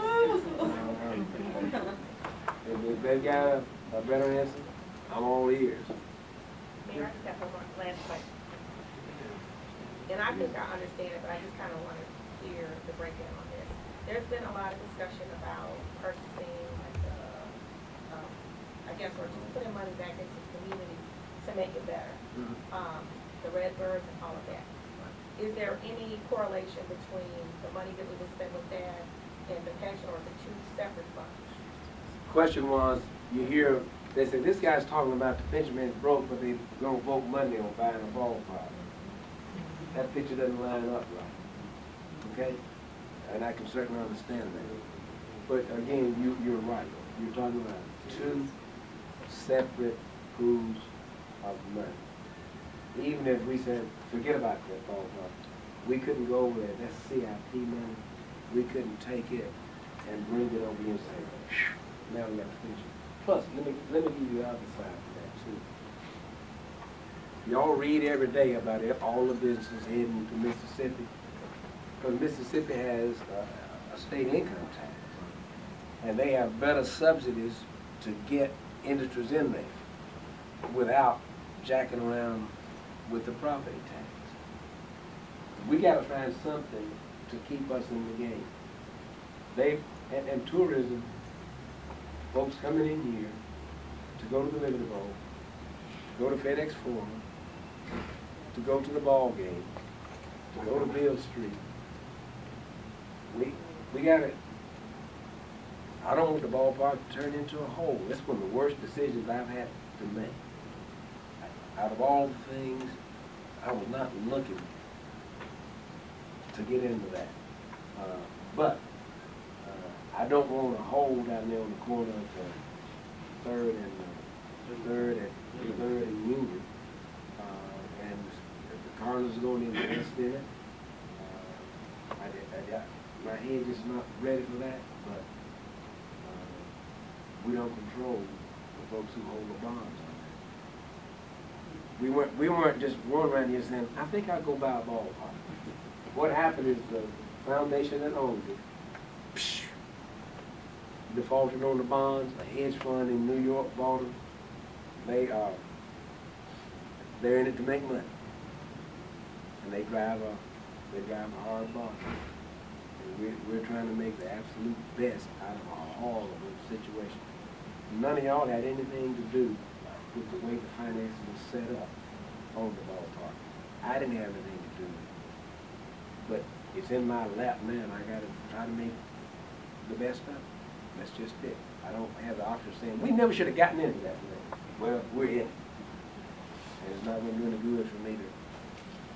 If they've got a better answer, I'm all ears. Mayor, I just have one last question. And I think I understand it, but I just kind of want to hear the breakdown on this. There's been a lot of discussion about purchasing, like, I guess, or just putting money back into the community to make it better. The Redbirds and all of that. Is there any correlation between the money that we would spend with that and the pension, or the two separate funds? Question was, you hear, they say, this guy's talking about the pension man's broke, but they're going to vote Monday on buying a ballpark. That picture doesn't line up right. Okay? And I can certainly understand that. But again, you're right. You're talking about two separate pools of money. Even if we said, forget about that ballpark, we couldn't go over there, that's CIP money, we couldn't take it and bring it over here and say, now we got the pension. Plus, let me give you the other side of that too. Y'all read every day about it, all the businesses heading to Mississippi, because Mississippi has a state income tax, and they have better subsidies to get industries in there without jacking around with the property tax. We got to find something to keep us in the game. And tourism, folks coming in here to go to the Liberty Bowl, go to FedEx Forum, to go to the ball game, to go to Beale Street. We got it. I don't want the ballpark to turn into a hole. That's one of the worst decisions I've had to make. Out of all the things, I was not looking to get into that. But I don't want a hole down there on the corner of Third and Union. And the Cardinals are going to invest in it. My head is not ready for that, but we don't control the folks who hold the bonds on that. We weren't just going around here saying, I think I'll go buy a ballpark. What happened is the foundation that owned it defaulted on the bonds. A hedge fund in New York bought them. They're in it to make money, and they drive a hard bargain. We're trying to make the absolute best out of a horrible situation. None of y'all had anything to do with the way the finances was set up on the ballpark. I didn't have anything to do with it. But it's in my lap now, and I gotta try to make the best of it. That's just it. I don't have the option of saying, we never should have gotten into that thing. Well, we're in it. And it's not gonna do any good for me to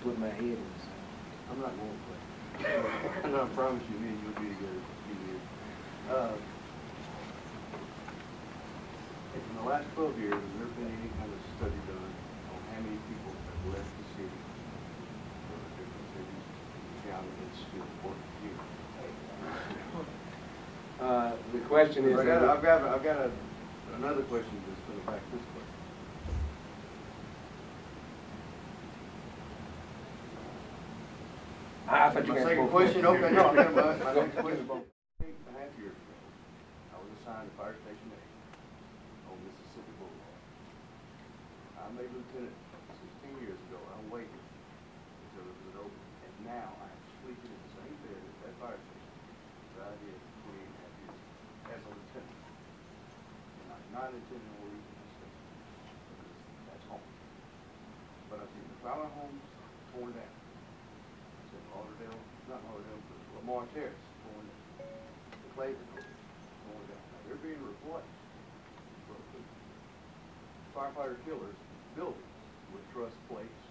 put my head in this. I'm not going to play. And I promise you, me and you'll be together for a few years. In the last 12 years, has there been any kind of study done on how many people have left the city for different cities, county, and still working here? The question is... I've got another question that's going to back this question. I thought you my guys second both question, went. okay, no, never mind. My next question is about 8.5 years ago, I was assigned to Fire Station 8 on Mississippi Boulevard. I made lieutenant 16 years ago. I'm waiting until it was over, and now I'm sleeping in the same bed at that fire station that I did 28.5 years as a lieutenant. And I'm not intending on leaving the station because that's home. But I've seen the Fowler homes torn down. Lauderdale, not Lauderdale, but Lamar Terrace, going down. The Clayton going down. Now, they're being replaced. Firefighter killers buildings with truss plates.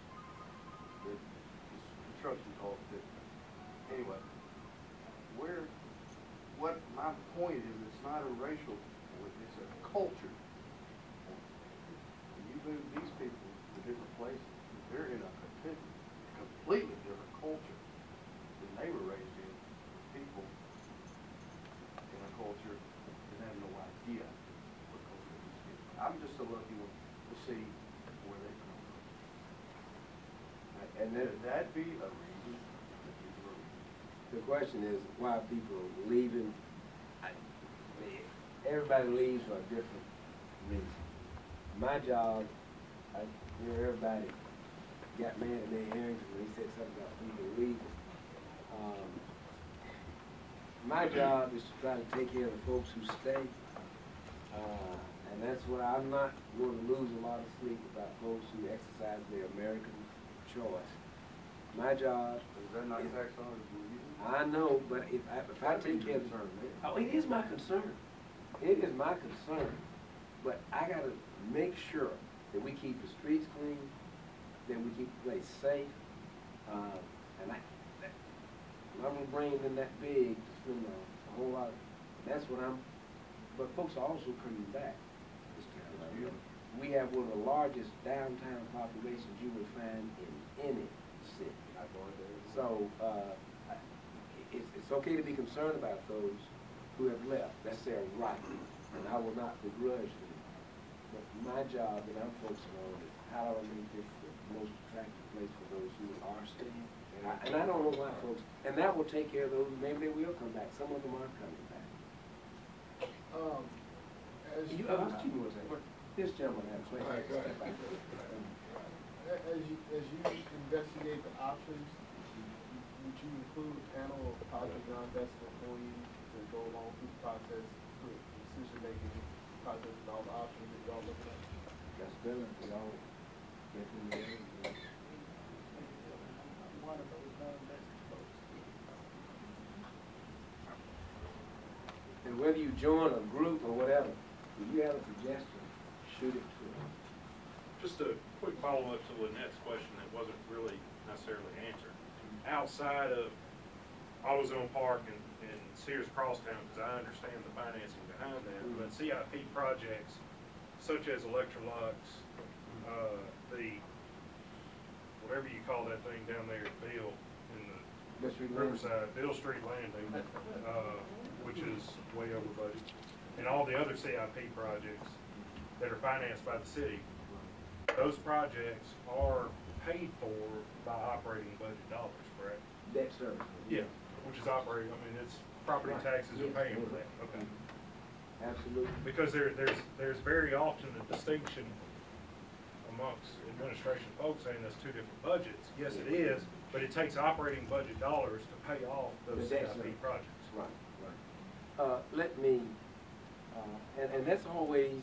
The construction cost different. Anyway, what my point is, it's not a racial point, it's a culture point. When you move these people to different places, they're in a completely different culture than they were raised in. People in a culture that have no idea what culture these people. I'm just a lucky one to see where they come from. And then that be a reason that people are leaving. The question is why people are leaving. Everybody leaves for a different reason. My job, I hear everybody got mad at their hearings when he said something about people leaving. My job is to try to take care of the folks who stay, and that's what I'm not going to lose a lot of sleep about folks who exercise their American choice. My job is that not tax on leaving? I know, but if I take care of it is my concern. It is my concern, but I got to make sure that we keep the streets clean, that we keep the place safe, and I'm gonna bring in that big to spend a whole lot. That's what but folks are also coming back this time. We have one of the largest downtown populations you will find in any city. So it's okay to be concerned about those who have left. That's their right, and I will not begrudge them. But my job that I'm focusing on is how do I make this the most attractive place for those who are staying. And I don't know why folks, and that will take care of those, maybe they will come back. Some of them are coming back. This gentleman has a question. As you investigate the options, would you include a panel of positive non-vested employees to go along through the process, through the decision-making process and all the options that y'all looking at? That's good. We all get from there. One of those non-vested folks. And whether you join a group or whatever, if you have a suggestion, shoot it to them. Just a quick follow-up to Lynette's question that wasn't really necessarily answered. Outside of AutoZone Park and Sears Crosstown, because I understand the financing behind that, but CIP projects such as Electrolux, the whatever you call that thing down there at Bill in the Riverside, Bill Street Landing, which is way over budget, and all the other CIP projects that are financed by the city. Those projects are paid for by operating budget dollars, correct? Debt service. Yeah, which is operating, I mean, it's property taxes are paying for that, okay. Absolutely. Because there's very often a distinction amongst administration folks saying that's two different budgets. Yes, it is, but it takes operating budget dollars to pay off those The debt CIP service. projects. Right, right. Let me, and that's always,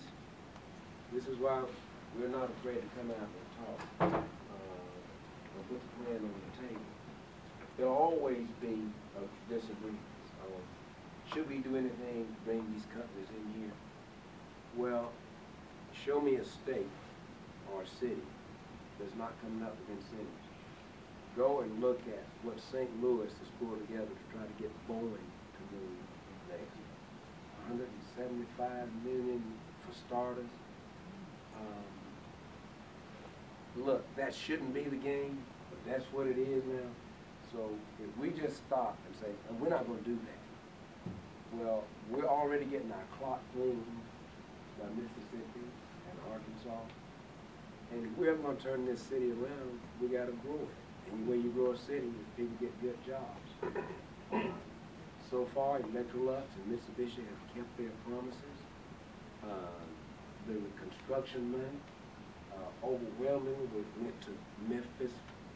this is why we're not afraid to come out and talk, or put the plan on the table. There'll always be disagreements on, should we do anything to bring these companies in here? Well, show me a state or a city that's not coming up with incentives. Go and look at what St. Louis has pulled together to try to get Boeing to move next. 175 million for starters. Look, that shouldn't be the game, but that's what it is now. So if we just stop and say, and we're not going to do that, well, we're already getting our clock cleaned by Mississippi and Arkansas. And if we're ever going to turn this city around, we got to grow it. And the way you grow a city is people get good jobs. So far, Electrolux and Mitsubishi have kept their promises. The construction money overwhelmingly went to Memphis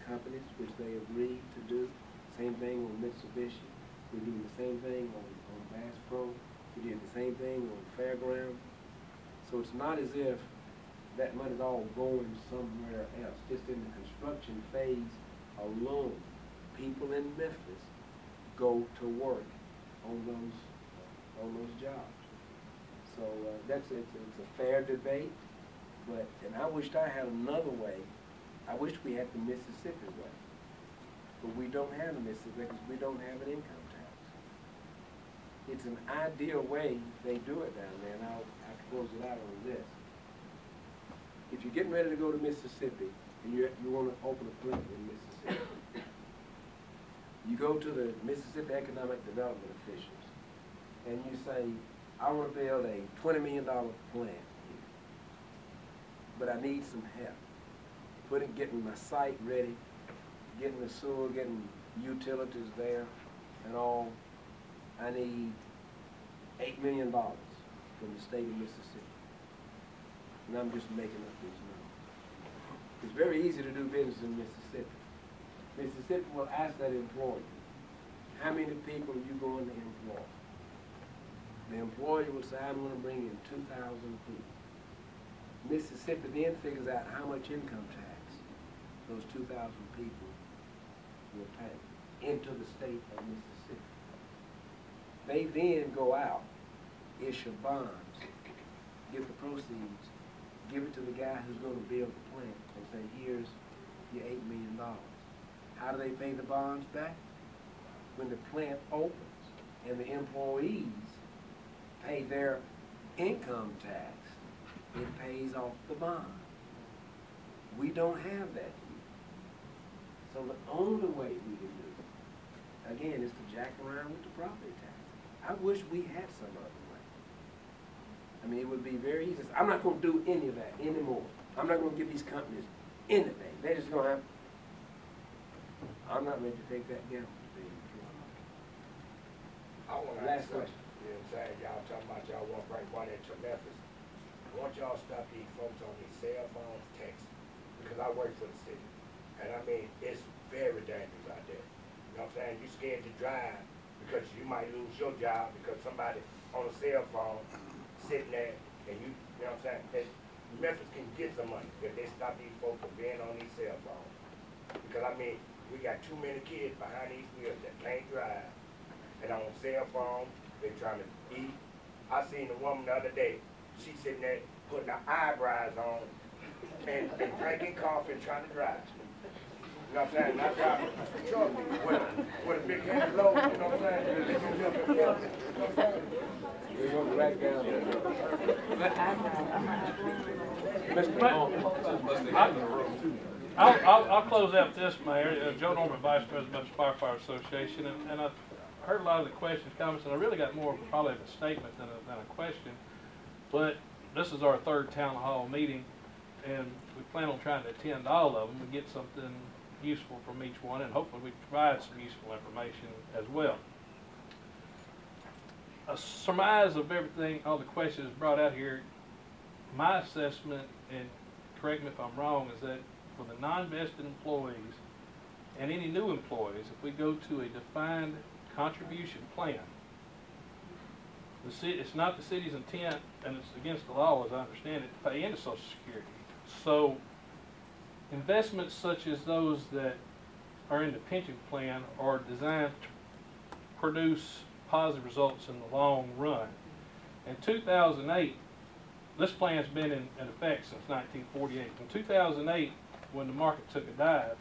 companies, which they agreed to do. Same thing on Mitsubishi. We did the same thing on Bass Pro. We did the same thing on Fairground. So it's not as if that money's all going somewhere else. Just in the construction phase alone, people in Memphis go to work on those jobs. So it's a fair debate, and I wished I had another way. I wish we had the Mississippi way, but we don't have the Mississippi because we don't have an income tax. It's an ideal way they do it down there, and I'll close it out on this. If you're getting ready to go to Mississippi and you want to open a plant in Mississippi, you go to the Mississippi Economic Development officials and you say, I want to build a $20 million plant here, but I need some help. Getting my site ready, getting the sewer, getting utilities there and all. I need $8 million from the state of Mississippi. And I'm just making up these numbers. It's very easy to do business in Mississippi. Mississippi will ask that employee, how many people are you going to employ? The employer will say, I'm going to bring in 2,000 people. Mississippi then figures out how much income tax those 2,000 people will pay into the state of Mississippi. They then go out, issue bonds, get the proceeds, give it to the guy who's going to build the plant and say, here's your $8 million. How do they pay the bonds back? When the plant opens and the employees pay their income tax, it pays off the bond. We don't have that here. So the only way we can do it, again, is to jack around with the property tax. I wish we had some other way. I mean, it would be very easy. I'm not going to do any of that anymore. I'm not going to give these companies anything. They're just going to have. I'm not ready to take that gamble. I want to Last ask question. you know what I'm saying? Y'all talking about y'all want to bring money into Memphis. I want y'all to stop these folks on these cell phones, texts, because I work for the city. And I mean, it's very dangerous out there. You know what I'm saying? You're scared to drive because you might lose your job because somebody on a cell phone sitting there and you know what I'm saying? Memphis can get some money if they stop these folks from being on these cell phones. Because I mean, we got too many kids behind these wheels that can't drive and on cell phones, they're trying to eat. I seen a woman the other day, she's sitting there putting her eyebrows on and drinking coffee and trying to drive. You know what I'm saying? Not driving a truck with a big heavy load, you know what I'm saying? They gonna jump in front of it, you know what I'm saying? We're going to back down there. I'll close out this, Mayor. Joe Norman, Vice President of the Firefighter Association, and I've heard a lot of the questions, comments, and I really got more probably of a statement than a question. But this is our third town hall meeting, and we plan on trying to attend all of them and get something useful from each one, and hopefully we provide some useful information as well. A surmise of everything, all the questions brought out here, my assessment and correct me if I'm wrong, is that for the non-vested employees and any new employees, if we go to a defined contribution plan, it's not the city's intent, and it's against the law, as I understand it, to pay into Social Security. So investments such as those that are in the pension plan are designed to produce positive results in the long run. In 2008, this plan's been in effect since 1948. In 2008, when the market took a dive,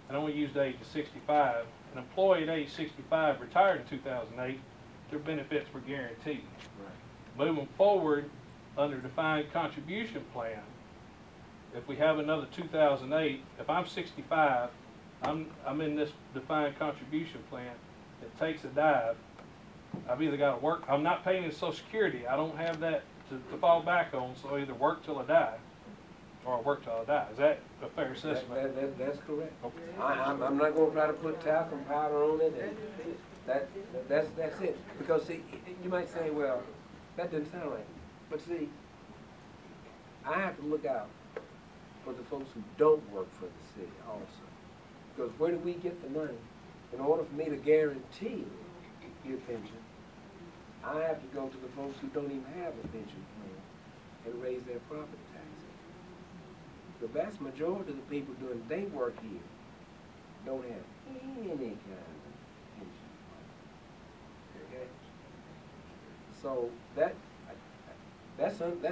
and only used the age of 65, an employee at age 65 retired in 2008, their benefits were guaranteed. Right. Moving forward, under defined contribution plan, if we have another 2008, if I'm 65, I'm in this defined contribution plan, it takes a dive, I've either got to work, I'm not paying in Social Security, I don't have that to fall back on, so I either work till I die, or I work till I die. Is that a fair assessment? That's correct. Okay. I'm not going to try to put talcum powder on it, and that's it. Because see, you might say, well, that doesn't sound right. But see, I have to look out for the folks who don't work for the city also. Because where do we get the money? In order for me to guarantee your pension, I have to go to the folks who don't even have a pension plan and raise their property taxes. The vast majority of the people doing day work here don't have any kind of pension plan. Okay? So that's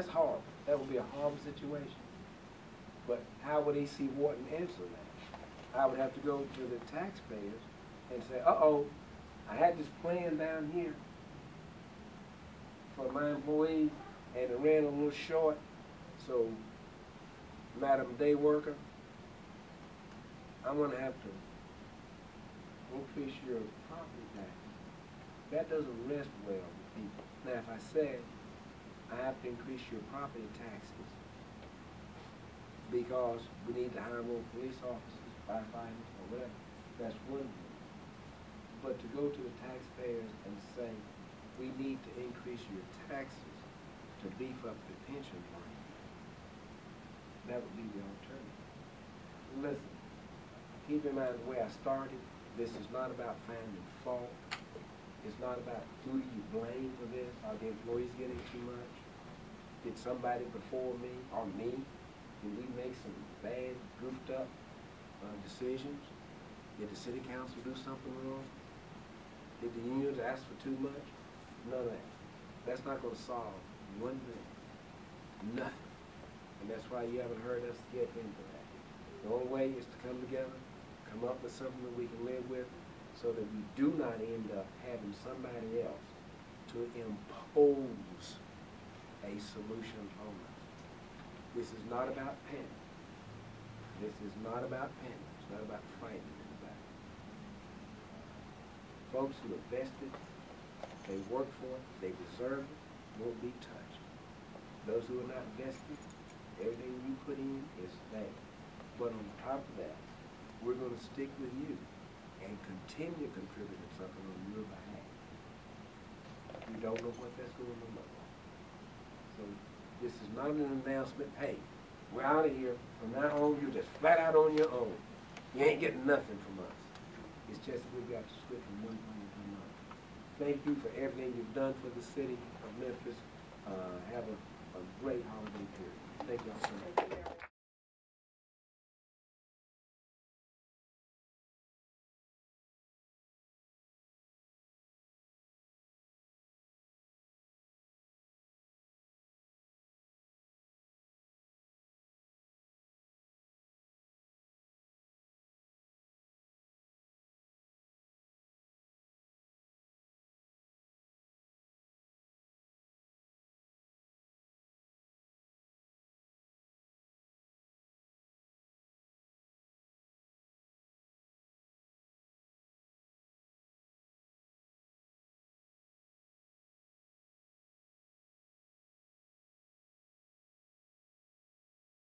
horrible. That would be a horrible situation. But how would A.C. Wharton answer that? I would have to go to the taxpayers and say, uh-oh, I had this plan down here for my employees, and it ran a little short, so Madam Day Worker, I'm going to have to increase your property tax. That doesn't rest well with people. Now, if I said I have to increase your property taxes because we need to hire more police officers, firefighters, or whatever, that's one thing. But to go to the taxpayers and say, we need to increase your taxes to beef up the pension plan, that would be the alternative. Listen, keep in mind the way I started, this is not about finding fault. It's not about who do you blame for this. Are the employees getting too much? Did somebody before me or me, did we make some bad, goofed up decisions? Did the city council do something wrong? Did the unions ask for too much? None of that. That's not going to solve one thing. Nothing. And that's why you haven't heard us get into that. The only way is to come together, come up with something that we can live with, so that we do not end up having somebody else to impose a solution on us. This is not about panic. This is not about panic. It's not about frightening anybody. Folks who are vested, they work for it, they deserve it, won't be touched. Those who are not vested, everything you put in is there. But on top of that, we're going to stick with you and continue contributing something on your behalf. We don't know what that's going to look like. So this is not an announcement, hey, we're out of here. From now on, you're just flat out on your own. You ain't getting nothing from us. It's just we've got to switch from one thing to another. Thank you for everything you've done for the city of Memphis. Have a great holiday period. Thank you all so much.